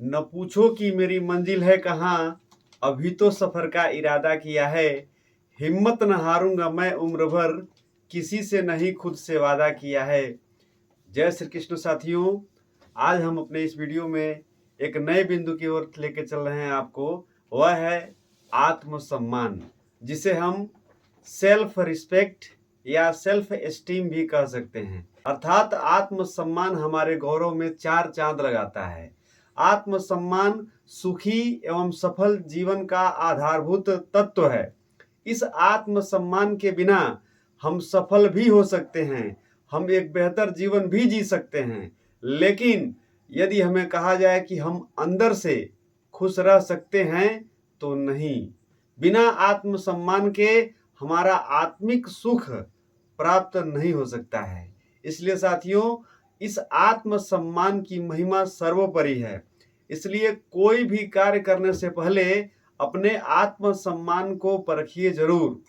न पूछो कि मेरी मंजिल है कहाँ, अभी तो सफर का इरादा किया है। हिम्मत न हारूंगा मैं उम्र भर, किसी से नहीं खुद से वादा किया है। जय श्री कृष्ण साथियों, आज हम अपने इस वीडियो में एक नए बिंदु की ओर लेके चल रहे हैं आपको। वह है आत्मसम्मान, जिसे हम सेल्फ रिस्पेक्ट या सेल्फ एस्टीम भी कह सकते हैं। अर्थात आत्मसम्मान हमारे गौरव में चार चांद लगाता है। आत्मसम्मान सुखी एवं सफल जीवन का आधारभूत तत्व है। इस आत्मसम्मान के बिना हम सफल भी हो सकते हैं, हम एक बेहतर जीवन भी जी सकते हैं, लेकिन यदि हमें कहा जाए कि हम अंदर से खुश रह सकते हैं तो नहीं। बिना आत्मसम्मान के हमारा आत्मिक सुख प्राप्त नहीं हो सकता है। इसलिए साथियों, इस आत्मसम्मान की महिमा सर्वोपरि है। इसलिए कोई भी कार्य करने से पहले अपने आत्मसम्मान को परखिए जरूर।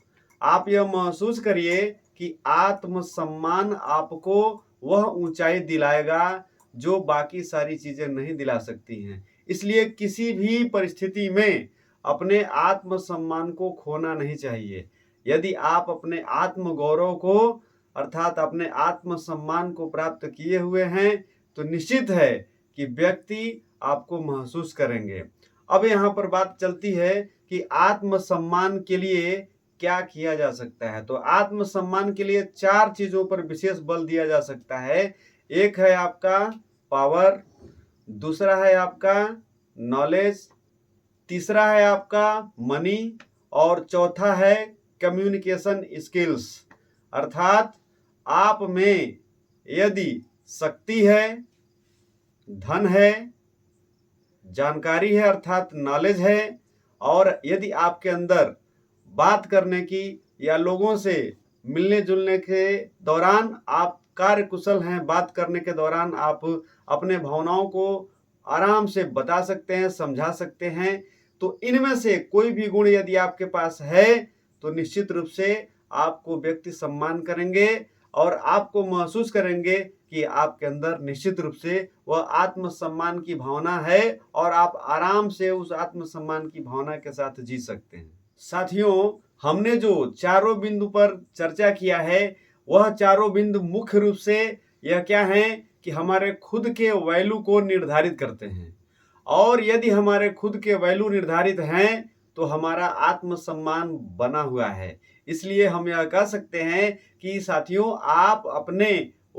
आप यह महसूस करिए कि आत्मसम्मान आपको वह ऊंचाई दिलाएगा जो बाकी सारी चीजें नहीं दिला सकती हैं। इसलिए किसी भी परिस्थिति में अपने आत्मसम्मान को खोना नहीं चाहिए। यदि आप अपने आत्म गौरव को अर्थात अपने आत्मसम्मान को प्राप्त किए हुए हैं तो निश्चित है कि व्यक्ति आपको महसूस करेंगे। अब यहाँ पर बात चलती है कि आत्मसम्मान के लिए क्या किया जा सकता है। तो आत्मसम्मान के लिए चार चीजों पर विशेष बल दिया जा सकता है। एक है आपका पावर, दूसरा है आपका नॉलेज, तीसरा है आपका मनी और चौथा है कम्युनिकेशन स्किल्स। अर्थात आप में यदि शक्ति है, धन है, जानकारी है अर्थात नॉलेज है, और यदि आपके अंदर बात करने की या लोगों से मिलने जुलने के दौरान आप कार्य कुशल हैं, बात करने के दौरान आप अपने भावनाओं को आराम से बता सकते हैं, समझा सकते हैं, तो इनमें से कोई भी गुण यदि आपके पास है तो निश्चित रूप से आपको व्यक्ति सम्मान करेंगे और आपको महसूस करेंगे कि आपके अंदर निश्चित रूप से वह आत्मसम्मान की भावना है और आप आराम से उस आत्मसम्मान की भावना के साथ जी सकते हैं। साथियों, हमने जो चारों बिंदु पर चर्चा किया है वह चारों बिंदु मुख्य रूप से यह क्या है कि हमारे खुद के वैल्यू को निर्धारित करते हैं, और यदि हमारे खुद के वैल्यू निर्धारित हैं तो हमारा आत्मसम्मान बना हुआ है। इसलिए हम यह कह सकते हैं कि साथियों, आप अपने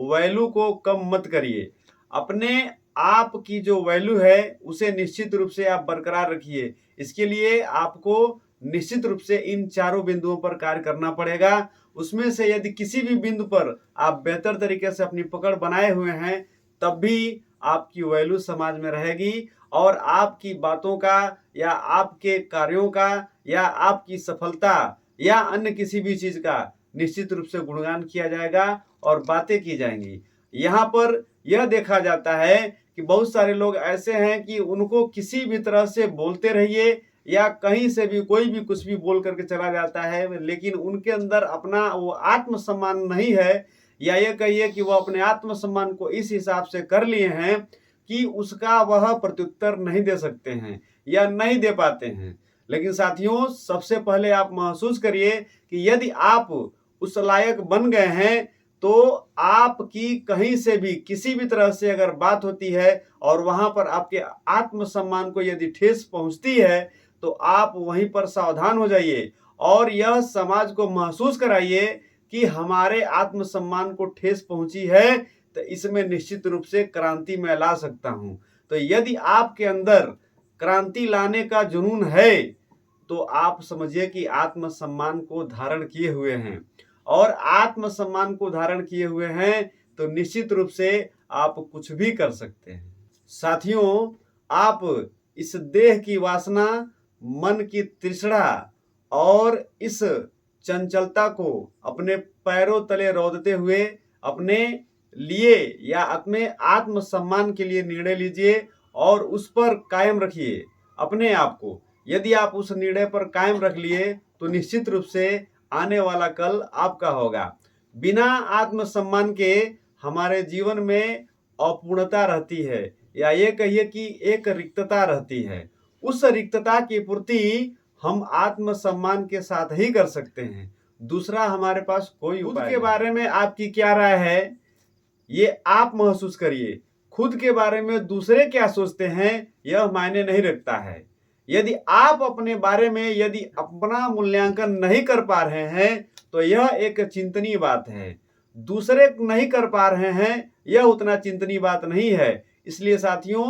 वैल्यू को कम मत करिए। अपने आप की जो वैल्यू है उसे निश्चित रूप से आप बरकरार रखिए। इसके लिए आपको निश्चित रूप से इन चारों बिंदुओं पर कार्य करना पड़ेगा। उसमें से यदि किसी भी बिंदु पर आप बेहतर तरीके से अपनी पकड़ बनाए हुए हैं तब भी आपकी वैल्यू समाज में रहेगी और आपकी बातों का या आपके कार्यों का या आपकी सफलता या अन्य किसी भी चीज का निश्चित रूप से गुणगान किया जाएगा और बातें की जाएंगी। यहाँ पर यह देखा जाता है कि बहुत सारे लोग ऐसे हैं कि उनको किसी भी तरह से बोलते रहिए या कहीं से भी कोई भी कुछ भी बोल करके चला जाता है, लेकिन उनके अंदर अपना वो आत्मसम्मान नहीं है, या ये कहिए कि वो अपने आत्मसम्मान को इस हिसाब से कर लिए हैं कि उसका वह प्रत्युत्तर नहीं दे सकते हैं या नहीं दे पाते हैं। लेकिन साथियों, सबसे पहले आप महसूस करिए कि यदि आप उस लायक बन गए हैं तो आपकी कहीं से भी किसी भी तरह से अगर बात होती है और वहां पर आपके आत्मसम्मान को यदि ठेस पहुंचती है तो आप वहीं पर सावधान हो जाइए और यह समाज को महसूस कराइए कि हमारे आत्मसम्मान को ठेस पहुंची है तो इसमें निश्चित रूप से क्रांति मैं ला सकता हूं। तो यदि आपके अंदर क्रांति लाने का जुनून है तो आप समझिए कि आत्मसम्मान को धारण किए हुए हैं, और आत्मसम्मान को धारण किए हुए हैं तो निश्चित रूप से आप कुछ भी कर सकते हैं। साथियों, आप इस देह की वासना, मन की तृष्णा और इस चंचलता को अपने पैरों तले रौंदते हुए अपने लिए या अपने आत्मसम्मान के लिए निर्णय लीजिए और उस पर कायम रखिए अपने आप को। यदि आप उस निर्णय पर कायम रख लिए तो निश्चित रूप से आने वाला कल आपका होगा। बिना आत्मसम्मान के हमारे जीवन में अपूर्णता रहती है, या ये कहिए कि एक रिक्तता रहती है। उस रिक्तता की पूर्ति हम आत्मसम्मान के साथ ही कर सकते हैं, दूसरा हमारे पास कोई उपाय नहीं। खुद के बारे में आपकी क्या राय है, ये आप महसूस करिए। खुद के बारे में दूसरे क्या सोचते हैं यह मायने नहीं रखता है। यदि आप अपने बारे में यदि अपना मूल्यांकन नहीं कर पा रहे हैं तो यह एक चिंतनीय बात है। दूसरे नहीं कर पा रहे हैं यह उतना चिंतनीय बात नहीं है। इसलिए साथियों,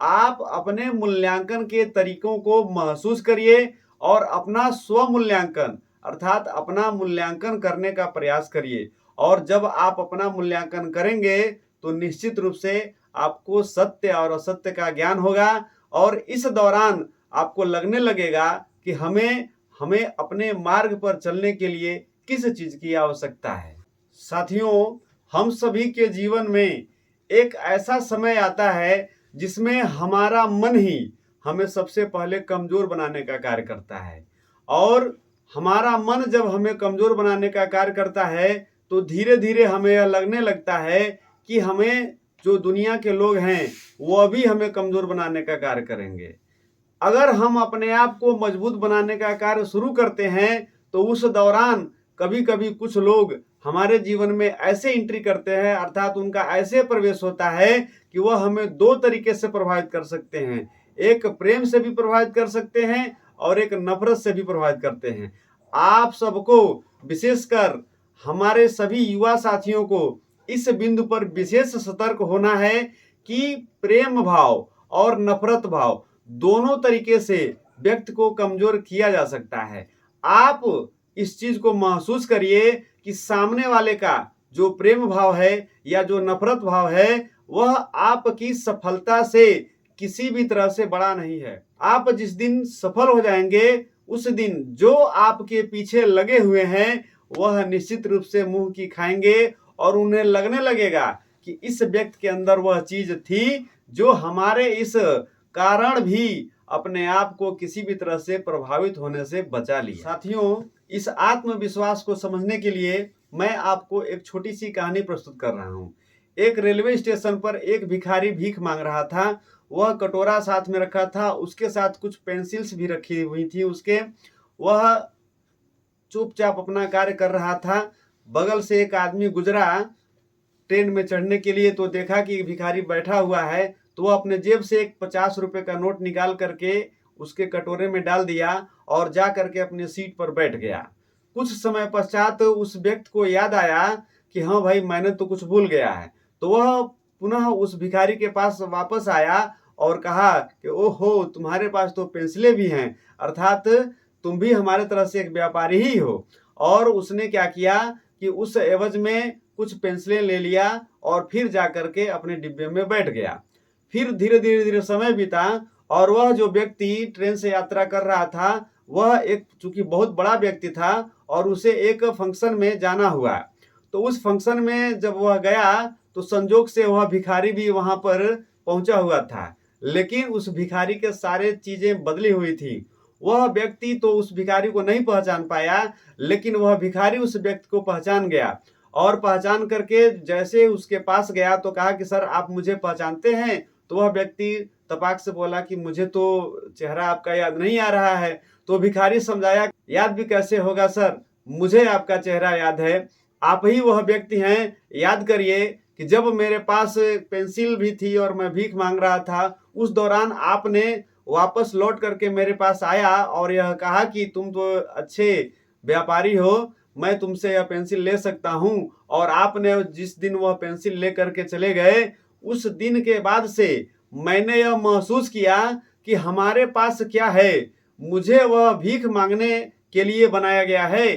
आप अपने मूल्यांकन के तरीकों को महसूस करिए और अपना स्व मूल्यांकन अर्थात अपना मूल्यांकन करने का प्रयास करिए। और जब आप अपना मूल्यांकन करेंगे तो निश्चित रूप से आपको सत्य और असत्य का ज्ञान होगा और इस दौरान आपको लगने लगेगा कि हमें अपने मार्ग पर चलने के लिए किस चीज की आवश्यकता है। साथियों, हम सभी के जीवन में एक ऐसा समय आता है जिसमें हमारा मन ही हमें सबसे पहले कमजोर बनाने का कार्य करता है। और हमारा मन जब हमें कमजोर बनाने का कार्य करता है तो धीरे धीरे हमें यह लगने लगता है कि हमें जो दुनिया के लोग हैं वो भी हमें कमजोर बनाने का कार्य करेंगे। अगर हम अपने आप को मजबूत बनाने का कार्य शुरू करते हैं तो उस दौरान कभी कभी कुछ लोग हमारे जीवन में ऐसे एंट्री करते हैं अर्थात उनका ऐसे प्रवेश होता है कि वह हमें दो तरीके से प्रभावित कर सकते हैं। एक प्रेम से भी प्रभावित कर सकते हैं और एक नफरत से भी प्रभावित करते हैं। आप सबको, विशेषकर हमारे सभी युवा साथियों को इस बिंदु पर विशेष सतर्क होना है कि प्रेम भाव और नफरत भाव दोनों तरीके से व्यक्ति को कमजोर किया जा सकता है। आप इस चीज को महसूस करिए कि सामने वाले का जो प्रेम भाव है या जो नफरत भाव है वह आपकी सफलता से किसी भी तरह से बड़ा नहीं है। आप जिस दिन सफल हो जाएंगे उस दिन जो आपके पीछे लगे हुए हैं वह निश्चित रूप से मुंह की खाएंगे और उन्हें लगने लगेगा कि इस व्यक्ति के अंदर वह चीज थी जो हमारे इस कारण भी अपने आप को किसी भी तरह से प्रभावित होने से बचा लिया। साथियों, इस आत्मविश्वास को समझने के लिए मैं आपको एक छोटी सी कहानी प्रस्तुत कर रहा हूँ। एक रेलवे स्टेशन पर एक भिखारी भीख मांग रहा था। वह कटोरा साथ में रखा था, उसके साथ कुछ पेंसिल्स भी रखी हुई थी उसके। वह चुपचाप अपना कार्य कर रहा था। बगल से एक आदमी गुजरा ट्रेन में चढ़ने के लिए, तो देखा कि भिखारी बैठा हुआ है, तो वह अपने जेब से एक 50 रुपए का नोट निकाल करके उसके कटोरे में डाल दिया और जा करके अपने सीट पर बैठ गया। कुछ समय पश्चात उस व्यक्ति को याद आया कि हाँ भाई, मैंने तो कुछ भूल गया है। तो वह पुनः उस भिखारी के पास वापस आया और कहा कि ओहो, तुम्हारे पास तो पेंसिलें भी हैं, अर्थात तुम भी हमारे तरह से एक व्यापारी ही हो। और उसने क्या किया कि उस एवज में कुछ पेंसिलें ले लिया और फिर जाकर के अपने डिब्बे में बैठ गया। फिर धीरे धीरे समय बीता और वह जो व्यक्ति ट्रेन से यात्रा कर रहा था वह एक चूंकि बहुत बड़ा व्यक्ति था और उसे एक फंक्शन में जाना हुआ। तो उस फंक्शन में जब वह गया तो संजोग से वह भिखारी भी वहां पर पहुंचा हुआ था, लेकिन उस भिखारी के सारे चीजें बदली हुई थी। वह व्यक्ति तो उस भिखारी को नहीं पहचान पाया, लेकिन वह भिखारी उस व्यक्ति को पहचान गया और पहचान करके जैसे उसके पास गया तो कहा कि सर, आप मुझे पहचानते हैं? तो वह व्यक्ति तपाक से बोला कि मुझे तो चेहरा आपका याद नहीं आ रहा है। तो भिखारी समझाया, याद भी कैसे होगा सर, मुझे आपका चेहरा याद है, आप ही वह व्यक्ति हैं। याद करिए कि जब मेरे पास पेंसिल भी थी और मैं भीख मांग रहा था, उस दौरान आपने वापस लौट करके मेरे पास आया और यह कहा कि तुम तो अच्छे व्यापारी हो, मैं तुमसे यह पेंसिल ले सकता हूं। और आपने जिस दिन वह पेंसिल ले करके चले गए, उस दिन के बाद से मैंने यह महसूस किया कि हमारे पास क्या है, मुझे वह भीख मांगने के लिए बनाया गया है।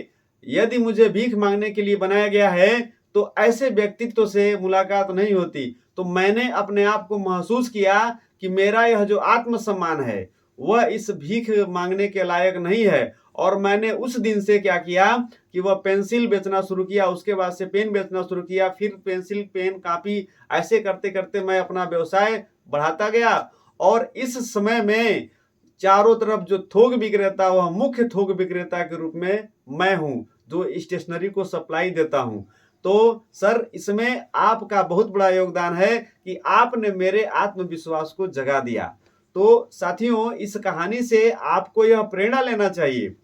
यदि मुझे भीख मांगने के लिए बनाया गया है तो ऐसे व्यक्तित्व से मुलाकात नहीं होती। तो मैंने अपने आप को महसूस किया कि मेरा यह जो आत्मसम्मान है वह इस भीख मांगने के लायक नहीं है। और मैंने उस दिन से क्या किया कि वह पेंसिल बेचना शुरू किया, उसके बाद से पेन बेचना शुरू किया, फिर पेंसिल, पेन, कॉपी, ऐसे करते करते मैं अपना व्यवसाय बढ़ाता गया। और इस समय में चारों तरफ जो थोक विक्रेता, वह मुख्य थोक विक्रेता के रूप में मैं हूं, जो स्टेशनरी को सप्लाई देता हूं। तो सर इसमें आपका बहुत बड़ा योगदान है कि आपने मेरे आत्मविश्वास को जगा दिया। तो साथियों, इस कहानी से आपको यह प्रेरणा लेना चाहिए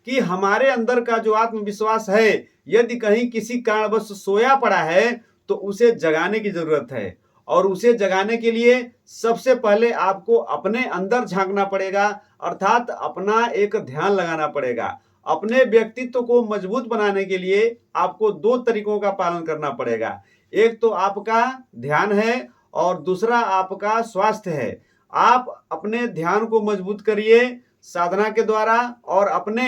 कि हमारे अंदर का जो आत्मविश्वास है, यदि कहीं किसी कारणवश सोया पड़ा है तो उसे जगाने की जरूरत है। और उसे जगाने के लिए सबसे पहले आपको अपने अंदर झांकना पड़ेगा, अर्थात अपना एक ध्यान लगाना पड़ेगा। अपने व्यक्तित्व को मजबूत बनाने के लिए आपको दो तरीकों का पालन करना पड़ेगा। एक तो आपका ध्यान है और दूसरा आपका स्वास्थ्य है। आप अपने ध्यान को मजबूत करिए साधना के द्वारा और अपने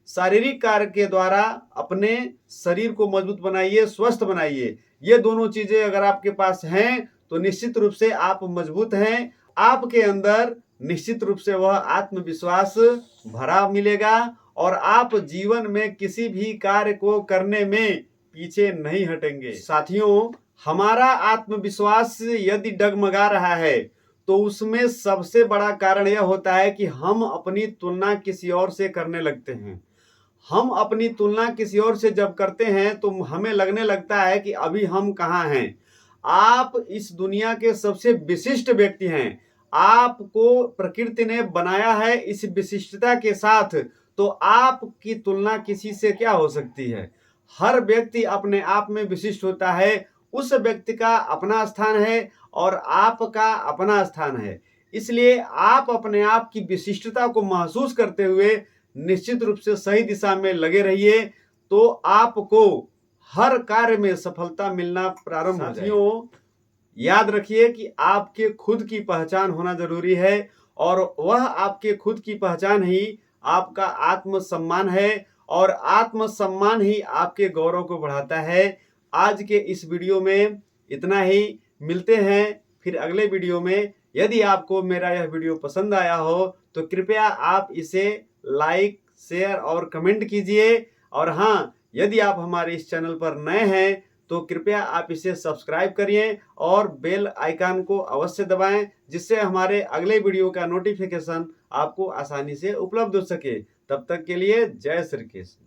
शारीरिक कार्य के द्वारा अपने शरीर को मजबूत बनाइए, स्वस्थ बनाइए। ये दोनों चीजें अगर आपके पास हैं तो निश्चित रूप से आप मजबूत हैं। आपके अंदर निश्चित रूप से वह आत्मविश्वास भरा मिलेगा और आप जीवन में किसी भी कार्य को करने में पीछे नहीं हटेंगे। साथियों, हमारा आत्मविश्वास यदि डगमगा रहा है तो उसमें सबसे बड़ा कारण यह होता है कि हम अपनी तुलना किसी और से करने लगते हैं। हम अपनी तुलना किसी और से जब करते हैं तो हमें लगने लगता है कि अभी हम कहाँ हैं। आप इस दुनिया के सबसे विशिष्ट व्यक्ति हैं। आपको प्रकृति ने बनाया है इस विशिष्टता के साथ, तो आपकी तुलना किसी से क्या हो सकती है। हर व्यक्ति अपने आप में विशिष्ट होता है। उस व्यक्ति का अपना स्थान है और आपका अपना स्थान है। इसलिए आप अपने आप की विशिष्टता को महसूस करते हुए निश्चित रूप से सही दिशा में लगे रहिए, तो आपको हर कार्य में सफलता मिलना प्रारंभ हो जाएगी। साथियों, याद रखिए कि आपके खुद की पहचान होना जरूरी है और वह आपके खुद की पहचान ही आपका आत्मसम्मान है और आत्मसम्मान ही आपके गौरव को बढ़ाता है। आज के इस वीडियो में इतना ही। मिलते हैं फिर अगले वीडियो में। यदि आपको मेरा यह वीडियो पसंद आया हो तो कृपया आप इसे लाइक, शेयर और कमेंट कीजिए। और हाँ, यदि आप हमारे इस चैनल पर नए हैं तो कृपया आप इसे सब्सक्राइब करिए और बेल आइकन को अवश्य दबाएं, जिससे हमारे अगले वीडियो का नोटिफिकेशन आपको आसानी से उपलब्ध हो सके। तब तक के लिए जय श्री कृष्ण।